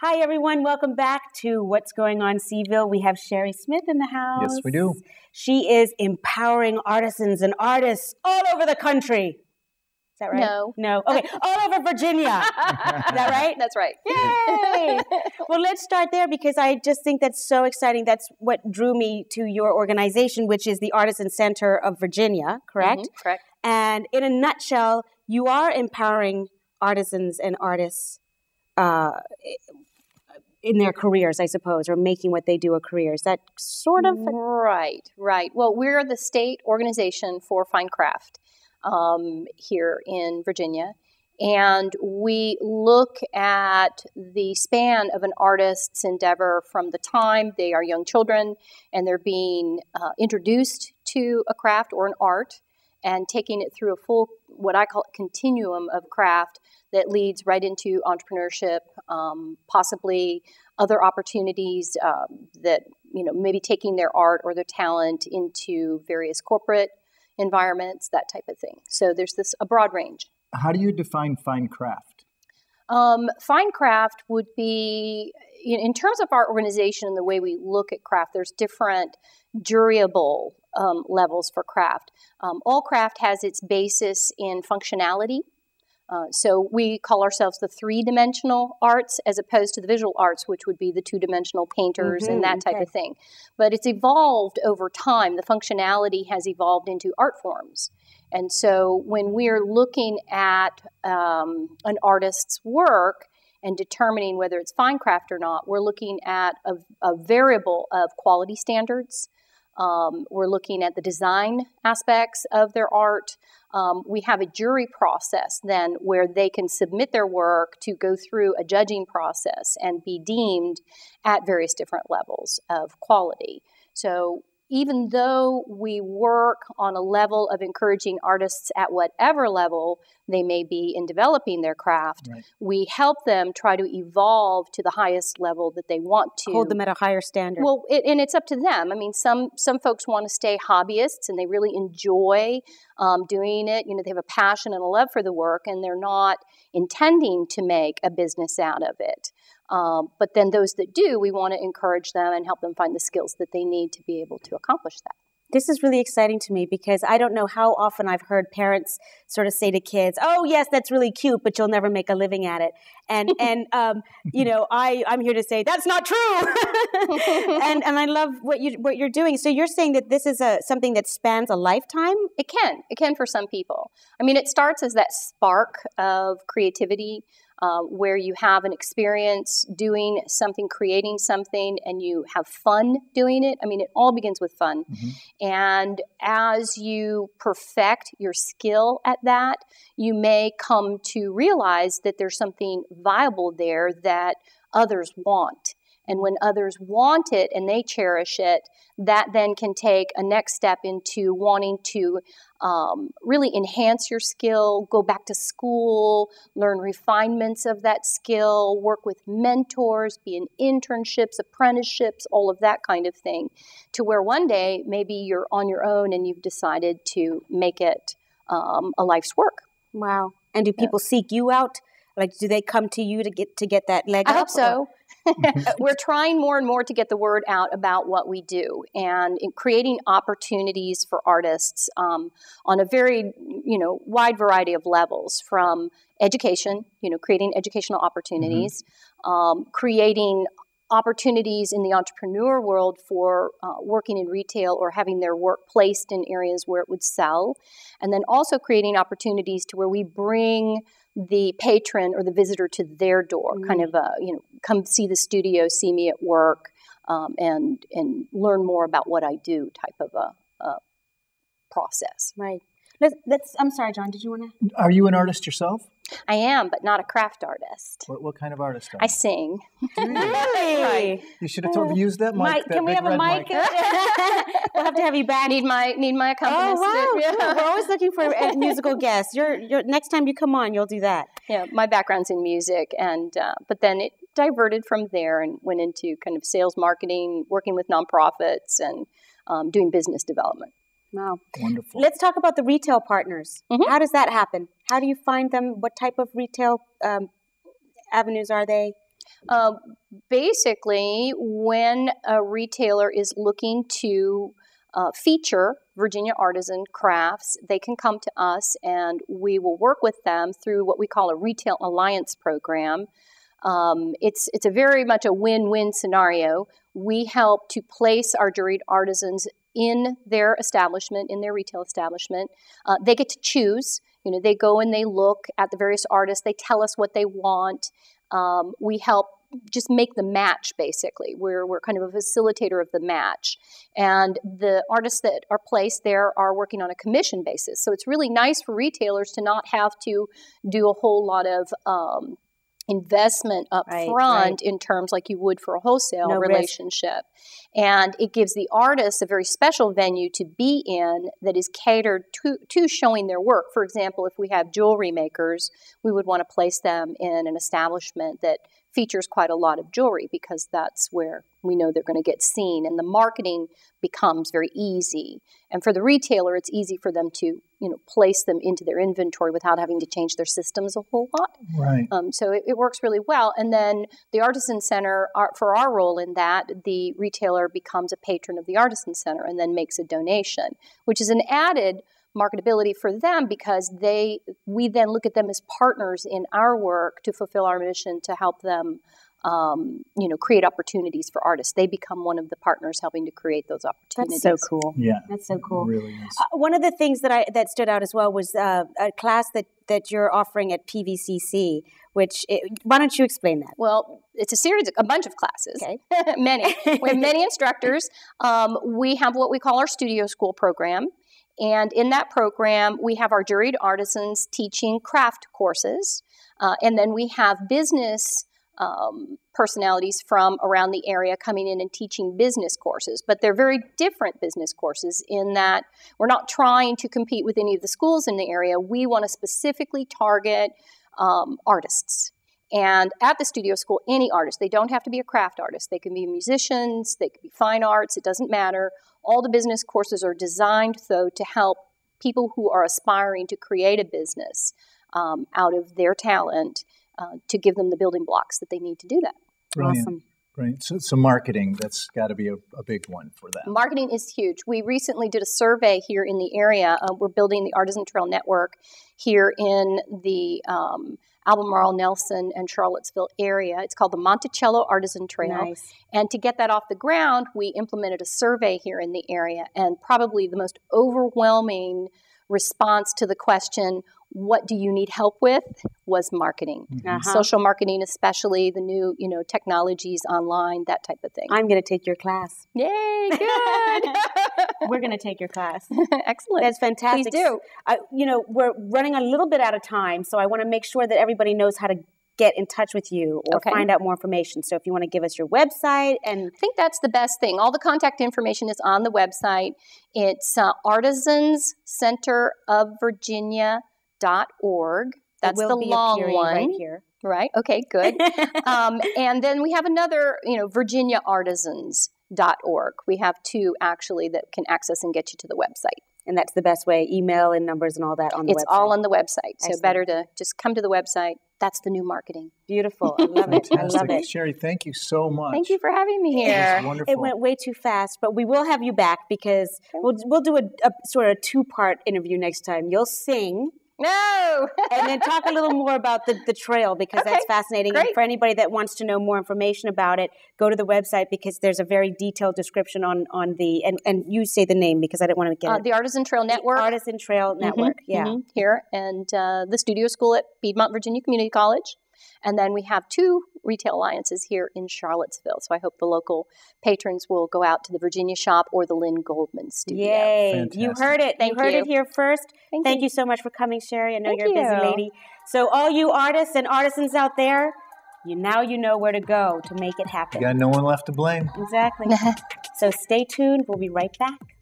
Hi, everyone. Welcome back to What's Going On Seville. We have Sherri Smith in the house. Yes, we do. She is empowering artisans and artists all over the country. Is that right? No. Okay, all over Virginia. Is that right? That's right. Yay! Well, let's start there because I just think that's so exciting. That's what drew me to your organization, which is the Artisan Center of Virginia, correct? Mm-hmm, correct. And in a nutshell, you are empowering artisans and artists in their careers, I suppose, or making what they do a career. Is that sort of? Right. Well, we're the state organization for fine craft here in Virginia. And we look at the span of an artist's endeavor from the time they are young children and they're being introduced to a craft or an art and taking it through a full, what I call continuum of craft that leads right into entrepreneurship, possibly other opportunities that, maybe taking their art or their talent into various corporate environments, that type of thing. So there's a broad range. How do you define fine craft? Fine craft would be, in terms of our organization and the way we look at craft, there's different juryable levels for craft. All craft has its basis in functionality. So we call ourselves the three-dimensional arts as opposed to the visual arts, which would be the two-dimensional painters and that type of thing. But it's evolved over time. The functionality has evolved into art forms. And so when we're looking at an artist's work and determining whether it's fine craft or not, we're looking at a variable of quality standards. We're looking at the design aspects of their art. We have a jury process then where they can submit their work to go through a judging process and be deemed at various different levels of quality. So even though we work on a level of encouraging artists at whatever level they may be in developing their craft, right, we help them try to evolve to the highest level that they want to. Hold them at a higher standard. Well, and it's up to them. I mean, some folks want to stay hobbyists and they really enjoy doing it. They have a passion and a love for the work and they're not intending to make a business out of it. But then those that do, we want to encourage them and help them find the skills that they need to be able to accomplish that. This is really exciting to me because I don't know how often I've heard parents sort of say to kids, "Oh, yes, that's really cute, but you'll never make a living at it." And I'm here to say that's not true. and I love what you're doing. So you're saying that this is something that spans a lifetime? It can for some people. I mean, it starts as that spark of creativity. Where you have an experience doing something, creating something, and you have fun doing it. I mean, it all begins with fun. Mm-hmm. And as you perfect your skill at that, you may come to realize that there's something viable there that others want. And when others want it and they cherish it, that then can take a next step into wanting to really enhance your skill, go back to school, learn refinements of that skill, work with mentors, be in internships, apprenticeships, all of that kind of thing, to where one day maybe you're on your own and you've decided to make it a life's work. Wow. And do people seek you out? Like, do they come to you to get that leg up? I hope so. We're trying more and more to get the word out about what we do and in creating opportunities for artists on a very, wide variety of levels, from education, creating educational opportunities, creating opportunities in the entrepreneur world for working in retail or having their work placed in areas where it would sell, and then also creating opportunities to where we bring the patron or the visitor to their door, kind of come see the studio, see me at work, and learn more about what I do type of a process. Right. I'm sorry, John, did you want to? Are you an artist yourself? I am, but not a craft artist. What kind of artist are you? I sing. Really? Right. You should have used that mic. Can we have a mic? We'll have to have you back. Need my accompanist. Oh, wow. Yeah. We're always looking for musical guests. You're next time you come on, you'll do that. Yeah, my background's in music, and but then it diverted from there and went into kind of sales marketing, working with nonprofits, and doing business development. Wow. Wonderful. Let's talk about the retail partners. Mm-hmm. How does that happen? How do you find them? What type of retail avenues are they? Basically, when a retailer is looking to feature Virginia artisan crafts, they can come to us and we will work with them through what we call a retail alliance program. It's a very much a win-win scenario. We help to place our juried artisans in their establishment, in their retail establishment. They get to choose. They go and they look at the various artists. They tell us what they want. We help just make the match, basically. We're kind of a facilitator of the match. And the artists that are placed there are working on a commission basis. So it's really nice for retailers to not have to do a whole lot of investment up front in terms like you would for a wholesale relationship. And it gives the artists a very special venue to be in that is catered to showing their work. For example, if we have jewelry makers, we would want to place them in an establishment that features quite a lot of jewelry because that's where we know they're going to get seen. And the marketing becomes very easy. And for the retailer, it's easy for them to, place them into their inventory without having to change their systems a whole lot. Right. So it works really well. And then the Artisan Center, for our role in that, the retailer becomes a patron of the Artisan Center and then makes a donation, which is an added marketability for them because we then look at them as partners in our work to fulfill our mission to help them create opportunities for artists. They become one of the partners helping to create those opportunities. That's so cool. Yeah. That's so cool. It really is. One of the things that stood out as well was a class that you're offering at PVCC, why don't you explain that? Well, it's a bunch of classes. Okay. Many. We have many instructors. We have what we call our studio school program. And in that program, we have our juried artisans teaching craft courses. And then we have business personalities from around the area coming in and teaching business courses. But they're very different business courses in that we're not trying to compete with any of the schools in the area. We want to specifically target artists. And at the studio school, any artist, they don't have to be a craft artist. They can be musicians, they can be fine arts, it doesn't matter. All the business courses are designed, though, to help people who are aspiring to create a business out of their talent to give them the building blocks that they need to do that. Brilliant. Awesome. Right. So marketing, that's got to be a big one for them. Marketing is huge. We recently did a survey here in the area. We're building the Artisan Trail Network here in the Albemarle, Nelson, and Charlottesville area. It's called the Monticello Artisan Trail. Nice. And to get that off the ground, we implemented a survey here in the area. And probably the most overwhelming response to the question, what do you need help with, was marketing. Uh-huh. Social marketing, especially the new, technologies online, that type of thing. I'm going to take your class. Yay, good. We're going to take your class. Excellent. That's fantastic. Please do. We're running a little bit out of time, so I want to make sure that everybody knows how to get in touch with you or find out more information. So if you want to give us your website and... I think that's the best thing. All the contact information is on the website. It's artisanscenterofvirginia.org. That's the long one. Right here. Right. Okay, good. And then we have another, virginiaartisans.org. We have two, actually, that can access and get you to the website. And that's the best way, email and numbers and all that on the website. It's all on the website. So Excellent. Better to just come to the website. That's the new marketing. Beautiful. I love it. I love it. Sherri, thank you so much. Thank you for having me here. It was wonderful. It went way too fast, but we will have you back because we'll do a sort of two-part interview next time. You'll sing. No! And then talk a little more about the trail because that's fascinating. Great. And for anybody that wants to know more information about it, go to the website because there's a very detailed description on the, and you say the name because I didn't want to get it. The Artisan Trail Network. The Artisan Trail Network, Here, and the studio school at Piedmont Virginia Community College. And then we have two retail alliances here in Charlottesville. So I hope the local patrons will go out to the Virginia shop or the Lynn Goldman studio. Yay. Fantastic. You heard it. Thank you heard you. it here first. Thank you so much for coming, Sherri. I know you're a busy lady. So all you artists and artisans out there, now you know where to go to make it happen. You got no one left to blame. Exactly. So stay tuned. We'll be right back.